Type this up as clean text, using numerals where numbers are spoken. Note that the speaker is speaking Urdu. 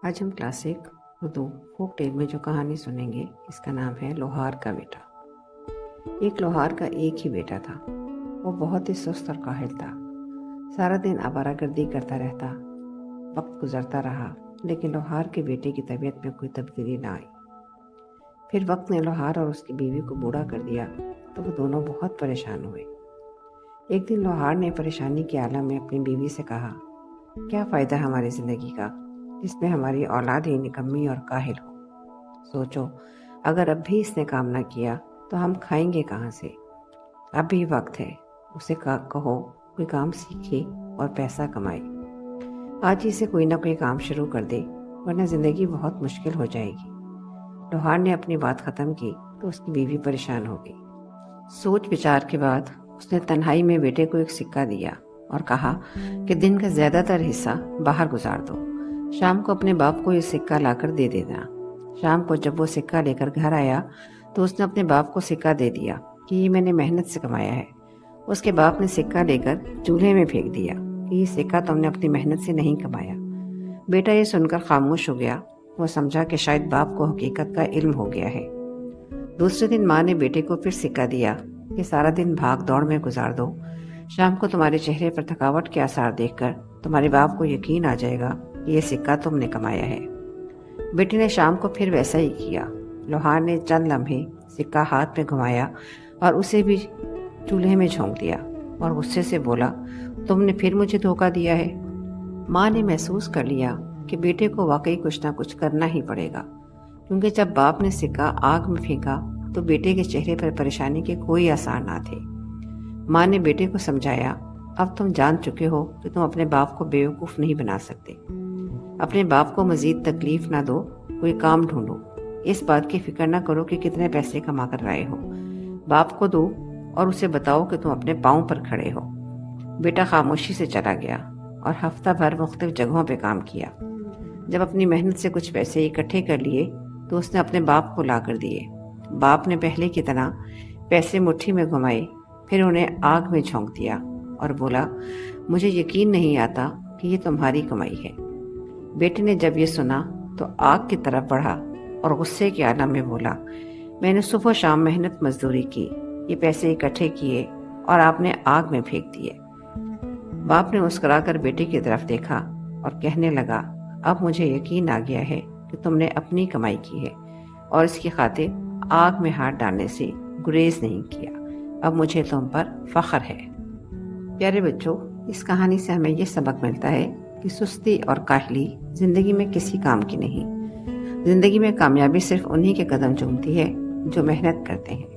آج ہم کلاسک اردو فوک ٹیل میں جو کہانی سنیں گے اس کا نام ہے لوہار کا بیٹا۔ ایک لوہار کا ایک ہی بیٹا تھا۔ وہ بہت ہی سست اور کاہل تھا۔ سارا دن آوارہ گردی کرتا رہتا۔ وقت گزرتا رہا لیکن لوہار کے بیٹے کی طبیعت میں کوئی تبدیلی نہ آئی۔ پھر وقت نے لوہار اور اس کی بیوی کو بوڑھا کر دیا تو وہ دونوں بہت پریشان ہوئے۔ ایک دن لوہار نے پریشانی کے عالم میں اپنی بیوی سے کہا، کیا فائدہ ہماری زندگی کا جس میں ہماری اولاد ہی نکمی اور کاہل ہو؟ سوچو، اگر اب بھی اس نے کام نہ کیا تو ہم کھائیں گے کہاں سے؟ اب بھی وقت ہے، اسے کہو کوئی کام سیکھے اور پیسہ کمائے۔ آج ہی سے کوئی نہ کوئی کام شروع کر دے ورنہ زندگی بہت مشکل ہو جائے گی۔ لوہار نے اپنی بات ختم کی تو اس کی بیوی پریشان ہو گئی۔ سوچ بچار کے بعد اس نے تنہائی میں بیٹے کو ایک سکہ دیا اور کہا کہ دن کا زیادہ تر حصہ باہر گزار دو، شام کو اپنے باپ کو یہ سکہ لا کر دے دینا۔ شام کو جب وہ سکہ لے کر گھر آیا تو اس نے اپنے باپ کو سکہ دے دیا کہ یہ میں نے محنت سے کمایا ہے۔ اس کے باپ نے سکہ لے کر چولہے میں پھینک دیا کہ یہ سکہ تم نے اپنی محنت سے نہیں کمایا۔ بیٹا یہ سن کر خاموش ہو گیا۔ وہ سمجھا کہ شاید باپ کو حقیقت کا علم ہو گیا ہے۔ دوسرے دن ماں نے بیٹے کو پھر سکہ دیا کہ سارا دن بھاگ دوڑ میں گزار دو، شام کو تمہارے چہرے پر تھکاوٹ کے آثار دیکھ کر تمہارے باپ کو یقین آ جائے گا کہ یہ سکہ تم نے کمایا ہے۔ بیٹے نے شام کو پھر ویسا ہی کیا۔ لوہار نے چند لمحے سکہ ہاتھ میں گھمایا اور اسے بھی چولہے میں جھونک دیا اور غصے سے بولا، تم نے پھر مجھے دھوکہ دیا ہے۔ ماں نے محسوس کر لیا کہ بیٹے کو واقعی کچھ نہ کچھ کرنا ہی پڑے گا، کیونکہ جب باپ نے سکہ آگ میں پھینکا تو بیٹے کے چہرے پر پریشانی کے کوئی آثار نہ تھے۔ ماں نے بیٹے کو سمجھایا، اب تم جان چکے ہو کہ تم اپنے باپ کو بیوقوف نہیں بنا سکتے۔ اپنے باپ کو مزید تکلیف نہ دو، کوئی کام ڈھونڈو۔ اس بات کی فکر نہ کرو کہ کتنے پیسے کما کر لائے ہو، باپ کو دو اور اسے بتاؤ کہ تم اپنے پاؤں پر کھڑے ہو۔ بیٹا خاموشی سے چلا گیا اور ہفتہ بھر مختلف جگہوں پہ کام کیا۔ جب اپنی محنت سے کچھ پیسے اکٹھے کر لیے تو اس نے اپنے باپ کو لا کر دیے۔ باپ نے پہلے کی طرح پیسے مٹھی میں گھمائے، پھر انہیں آگ میں جھونک دیا اور بولا، مجھے یقین نہیں آتا کہ یہ تمہاری کمائی ہے۔ بیٹے نے جب یہ سنا تو آگ کی طرف بڑھا اور غصے کے عالم میں بولا، میں نے صبح و شام محنت مزدوری کی، یہ پیسے اکٹھے کیے اور آپ نے آگ میں پھینک دیے۔ باپ نے مسکرا کر بیٹے کی طرف دیکھا اور کہنے لگا، اب مجھے یقین آ گیا ہے کہ تم نے اپنی کمائی کی ہے اور اس کی خاطر آگ میں ہاتھ ڈالنے سے گریز نہیں کیا۔ اب مجھے تم پر فخر ہے۔ پیارے بچوں، اس کہانی سے ہمیں یہ سبق ملتا ہے کہ سستی اور کاہلی زندگی میں کسی کام کی نہیں۔ زندگی میں کامیابی صرف انہی کے قدم چومتی ہے جو محنت کرتے ہیں۔